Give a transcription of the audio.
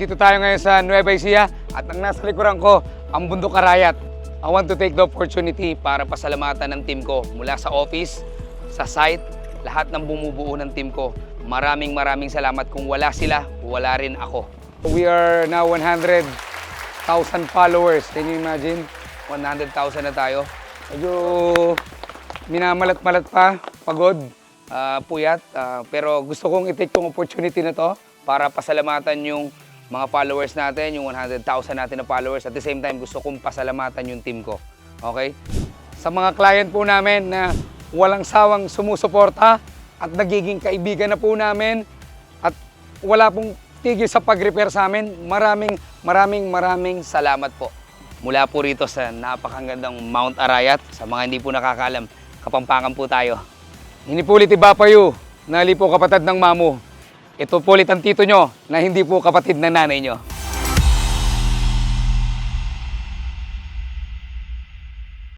Nandito tayo ngayon sa Nueva Ecija at ang nasa likuran ko, ang Bundok Arayat. I want to take the opportunity para pasalamatan ng team ko mula sa office, sa site, lahat ng bumubuo ng team ko. Maraming salamat. Kung wala sila, wala rin ako. We are now 100,000 followers. Can you imagine? 100,000 na tayo. Medyo minamalat-malat pa, pagod, puyat. Pero gusto kong i-take tong opportunity na to para pasalamatan yung mga followers natin, yung 100,000 natin na followers. At the same time, gusto kong pasalamatan yung team ko. Okay? Sa mga client po namin na walang sawang sumusuporta at nagiging kaibigan na po namin at wala pong tigil sa pag-repair sa amin, maraming salamat po. Mula po rito sa napakagandang Mount Arayat, sa mga hindi po nakakaalam, Kapampangan po tayo. Hinipulit ibapayo, nali po kapatid ng mamo. Ito po ulit ang tito nyo na hindi po kapatid ng nanay nyo.